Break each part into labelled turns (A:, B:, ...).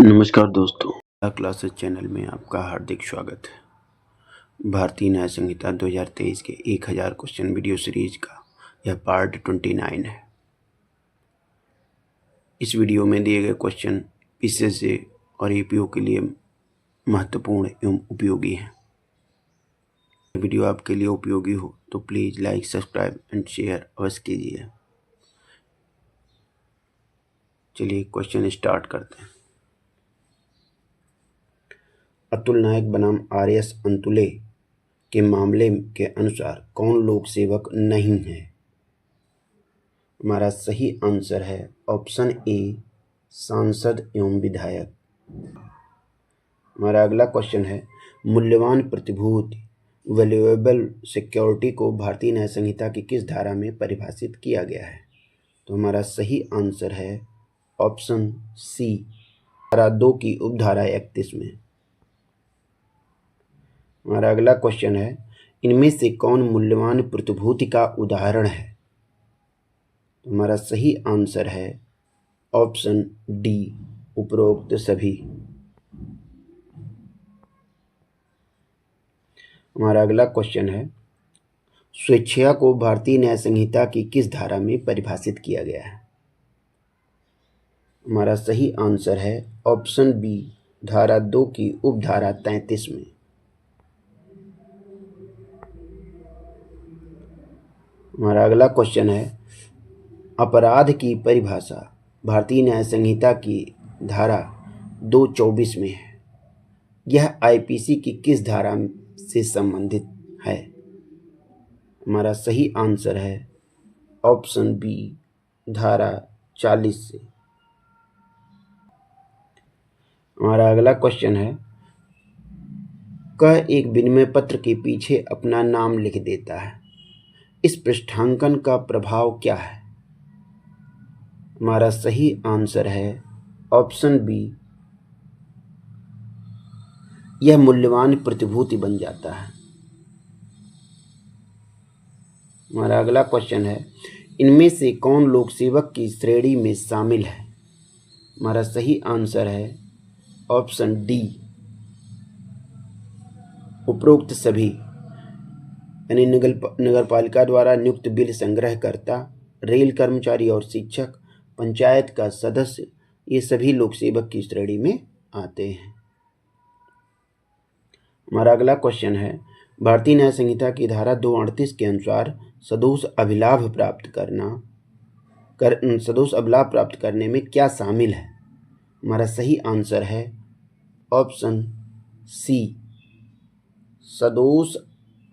A: नमस्कार दोस्तों, classes channel में आपका हार्दिक स्वागत है। भारतीय न्याय संहिता 2023 के 1000 क्वेश्चन वीडियो सीरीज का यह पार्ट 29 है। इस वीडियो में दिए गए क्वेश्चन पीसीएस और एपीओ के लिए महत्वपूर्ण एवं उपयोगी हैं। वीडियो आपके लिए उपयोगी हो तो please like, subscribe and share अवश्य कीजिए। चलिए क्वेश्चन स्टार्ट करते हैं। अतुल नायक बनाम आर.एस. अंतुले के मामले के अनुसार कौन लोक सेवक नहीं है? हमारा सही आंसर है ऑप्शन ए, सांसद एवं विधायक। हमारा अगला क्वेश्चन है, मूल्यवान प्रतिभूति वैल्यूएबल सिक्योरिटी को भारतीय न्याय संहिता की किस धारा में परिभाषित किया गया है? तो हमारा सही आंसर है ऑप्शन सी, धारा 2 की उपधारा 31 में। हमारा अगला क्वेश्चन है, इनमें से कौन मूल्यवान प्रतिभूति का उदाहरण है? तो हमारा सही आंसर है ऑप्शन डी, उपरोक्त सभी। हमारा अगला क्वेश्चन है, स्वेच्छा को भारतीय न्याय संहिता की किस धारा में परिभाषित किया गया है? हमारा सही आंसर है ऑप्शन बी, धारा 2 की उपधारा 33 में। हमारा अगला क्वेश्चन है, अपराध की परिभाषा भारतीय न्याय संहिता की धारा 224 में है। यह आईपीसी की किस धारा से संबंधित है? हमारा सही आंसर है ऑप्शन बी, धारा 40 से। हमारा अगला क्वेश्चन है, कह एक विनिमय पत्र के पीछे अपना नाम लिख देता है, इस पृष्ठांकन का प्रभाव क्या है? हमारा सही आंसर है ऑप्शन बी, यह मूल्यवान प्रतिभूति बन जाता है। हमारा अगला क्वेश्चन है, इनमें से कौन लोक सेवक की श्रेणी में शामिल है? हमारा सही आंसर है ऑप्शन डी, उपरोक्त सभी, यानी नगरपालिका द्वारा नियुक्त बिल संग्रहकर्ता, रेल कर्मचारी और शिक्षक, पंचायत का सदस्य, ये सभी लोक सेवक की श्रेणी में आते हैं। हमारा अगला क्वेश्चन है, भारतीय न्याय संहिता की धारा 238 के अनुसार सदोष अभिलाभ प्राप्त करने में क्या शामिल है? हमारा सही आंसर है ऑप्शन सी, सदोष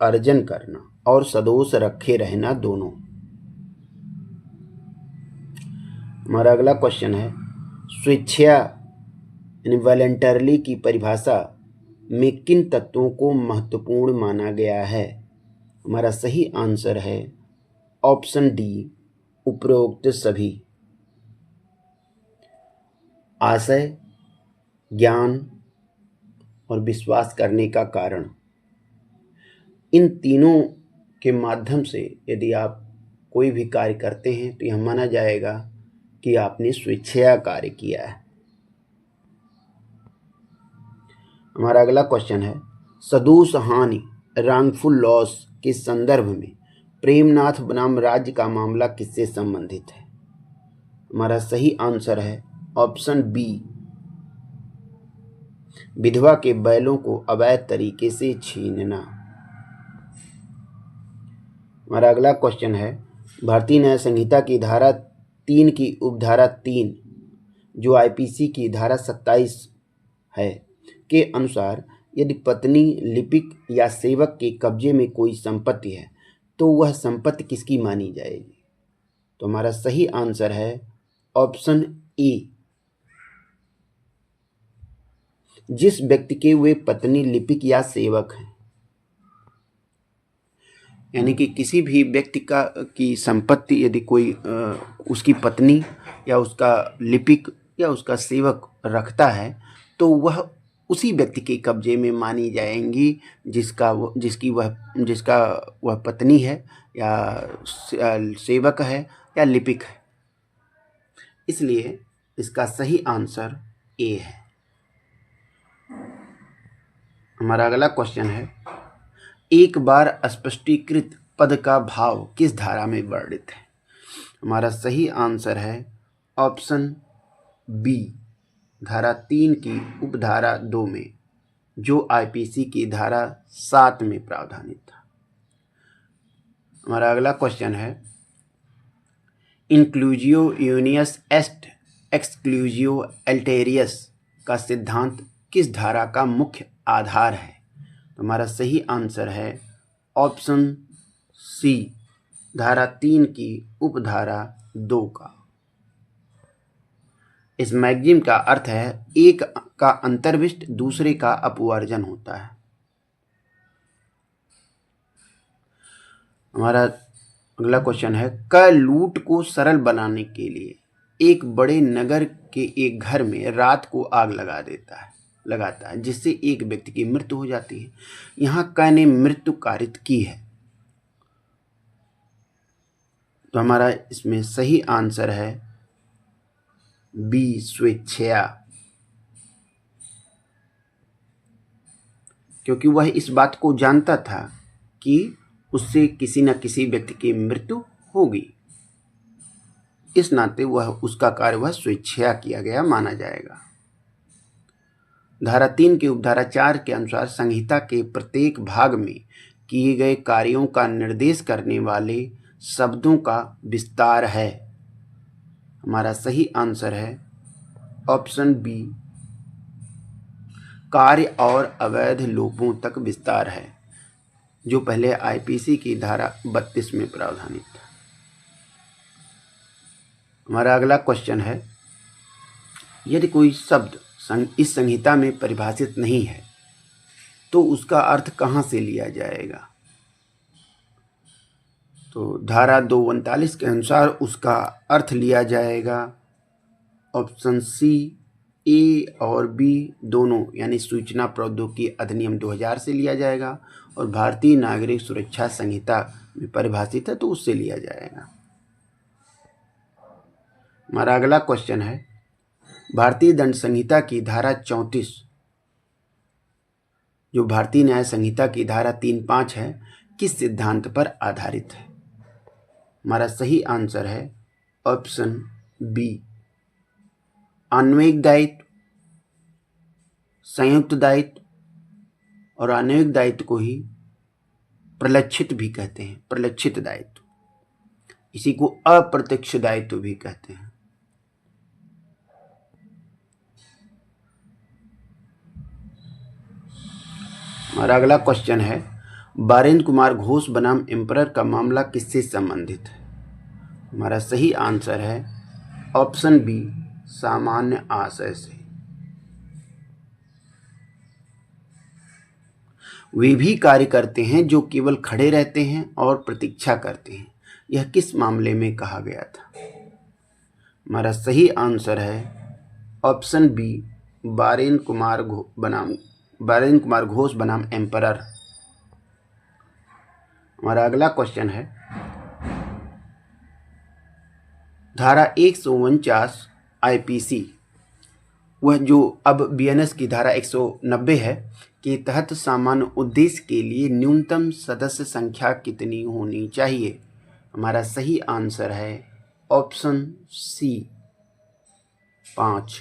A: अर्जन करना और सदोष रखे रहना दोनों। हमारा अगला क्वेश्चन है, स्वेच्छा यानी वॉलंटरली की परिभाषा में किन तत्वों को महत्वपूर्ण माना गया है? हमारा सही आंसर है ऑप्शन डी, उपरोक्त सभी। आशय, ज्ञान और विश्वास करने का कारण, इन तीनों के माध्यम से यदि आप कोई भी कार्य करते हैं तो यह माना जाएगा कि आपने स्वेच्छा कार्य किया है। हमारा अगला क्वेश्चन है, सदोष हानि रॉन्गफुल लॉस के संदर्भ में प्रेमनाथ बनाम राज्य का मामला किससे संबंधित है? हमारा सही आंसर है ऑप्शन बी, विधवा के बैलों को अवैध तरीके से छीनना। हमारा अगला क्वेश्चन है, भारतीय न्याय संहिता की धारा 3 की उपधारा 3 जो आईपीसी की धारा 27 है के अनुसार यदि पत्नी, लिपिक या सेवक के कब्जे में कोई संपत्ति है तो वह संपत्ति किसकी मानी जाएगी? तो हमारा सही आंसर है ऑप्शन ए, जिस व्यक्ति के वे पत्नी, लिपिक या सेवक हैं। यानी कि किसी भी व्यक्ति की संपत्ति यदि कोई उसकी पत्नी या उसका लिपिक या उसका सेवक रखता है तो वह उसी व्यक्ति के कब्जे में मानी जाएंगी जिसका वह पत्नी है या सेवक है या लिपिक है। इसलिए इसका सही आंसर ए है। हमारा अगला क्वेश्चन है, एक बार स्पष्टीकृत पद का भाव किस धारा में वर्णित है? हमारा सही आंसर है ऑप्शन बी, धारा 3 की उपधारा 2 में, जो आईपीसी की धारा 7 में प्रावधानित था। हमारा अगला क्वेश्चन है, इंक्लूजियो यूनियस एस्ट एक्सक्लूजियो अल्टेरियस का सिद्धांत किस धारा का मुख्य आधार है? तो हमारा सही आंसर है ऑप्शन सी, धारा 3 की उपधारा 2 का। इस मैगजीम का अर्थ है एक का अंतर्विष्ट दूसरे का अपवर्जन होता है। हमारा अगला क्वेश्चन है, क लूट को सरल बनाने के लिए एक बड़े नगर के एक घर में रात को आग लगाता है जिससे एक व्यक्ति की मृत्यु हो जाती है। यहाँ क ने मृत्यु कारित की है, तो हमारा इसमें सही आंसर है बी, स्वेच्छया, क्योंकि वह इस बात को जानता था कि उससे किसी न किसी व्यक्ति की मृत्यु होगी, इस नाते उसका कार्य वह स्वेच्छया किया गया माना जाएगा। धारा 3 की उपधारा 4 के अनुसार संहिता के प्रत्येक भाग में किए गए कार्यों का निर्देश करने वाले शब्दों का विस्तार है। हमारा सही आंसर है ऑप्शन बी, कार्य और अवैध लोपों तक विस्तार है, जो पहले आईपीसी की धारा 32 में प्रावधानित था। हमारा अगला क्वेश्चन है, यदि कोई शब्द इस संहिता में परिभाषित नहीं है तो उसका अर्थ कहाँ से लिया जाएगा? तो धारा 239 के अनुसार उसका अर्थ लिया जाएगा ऑप्शन सी, ए और बी दोनों, यानी सूचना प्रौद्योगिकी अधिनियम 2000 से लिया जाएगा और भारतीय नागरिक सुरक्षा संहिता में परिभाषित है तो उससे लिया जाएगा। हमारा अगला क्वेश्चन है, भारतीय दंड संहिता की धारा 34, जो भारतीय न्याय संहिता की धारा 3(5) है, किस सिद्धांत पर आधारित है? हमारा सही आंसर है ऑप्शन बी, अन्वयिक दायित्व, संयुक्त दायित्व और अन्वयिक दायित्व को ही प्रलक्षित भी कहते हैं, प्रलक्षित दायित्व, इसी को अप्रत्यक्ष दायित्व भी कहते हैं। हमारा अगला क्वेश्चन है, बारेंद्र कुमार घोष बनाम एम्परर का मामला किससे संबंधित है? हमारा सही आंसर है ऑप्शन बी, सामान्य आशय से। वे भी कार्य करते हैं जो केवल खड़े रहते हैं और प्रतीक्षा करते हैं, यह किस मामले में कहा गया था? हमारा सही आंसर है ऑप्शन बी, बारेंद्र कुमार घोष बनाम एम्परर। हमारा अगला क्वेश्चन है, धारा 149 आईपीसी, वह जो अब बीएनएस की धारा 190 है, के तहत सामान्य उद्देश्य के लिए न्यूनतम सदस्य संख्या कितनी होनी चाहिए? हमारा सही आंसर है ऑप्शन सी, 5।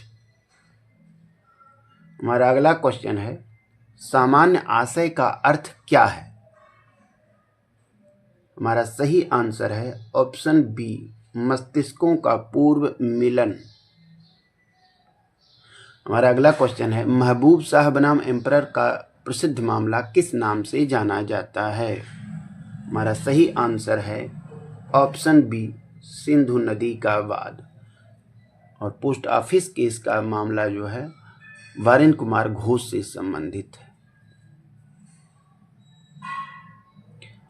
A: हमारा अगला क्वेश्चन है, सामान्य आशय का अर्थ क्या है? हमारा सही आंसर है ऑप्शन बी, मस्तिष्कों का पूर्व मिलन। हमारा अगला क्वेश्चन है, महबूब शाह बनाम एम्परर का प्रसिद्ध मामला किस नाम से जाना जाता है? हमारा सही आंसर है ऑप्शन बी, सिंधु नदी का वाद। और पोस्ट ऑफिस केस का मामला जो है बारेंद्र कुमार घोष से संबंधित है।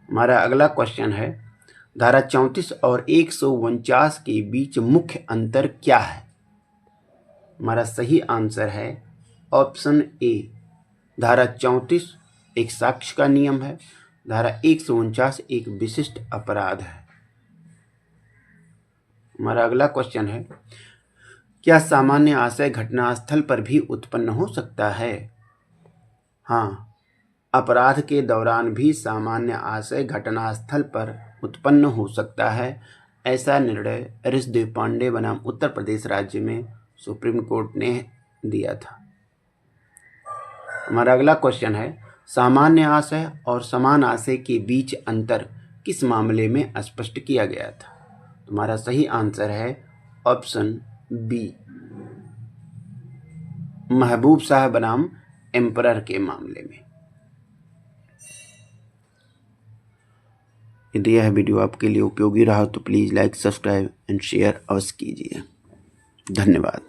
A: हमारा अगला क्वेश्चन है, धारा 34 और 149 के बीच मुख्य अंतर क्या है? हमारा सही आंसर है ऑप्शन ए, धारा 34 एक साक्ष्य का नियम है, धारा 149 एक विशिष्ट अपराध है। हमारा अगला क्वेश्चन है, क्या सामान्य आशय घटनास्थल पर भी उत्पन्न हो सकता है? हाँ, अपराध के दौरान भी सामान्य आशय घटनास्थल पर उत्पन्न हो सकता है। ऐसा निर्णय ऋषदेव पांडे बनाम उत्तर प्रदेश राज्य में सुप्रीम कोर्ट ने दिया था। हमारा अगला क्वेश्चन है, सामान्य आशय और समान आशय के बीच अंतर किस मामले में स्पष्ट किया गया था? तुम्हारा सही आंसर है ऑप्शन बी, महबूब शाह बनाम एम्परर के मामले में। यदि यह वीडियो आपके लिए उपयोगी रहा तो please like, subscribe and share अवश्य कीजिए। धन्यवाद।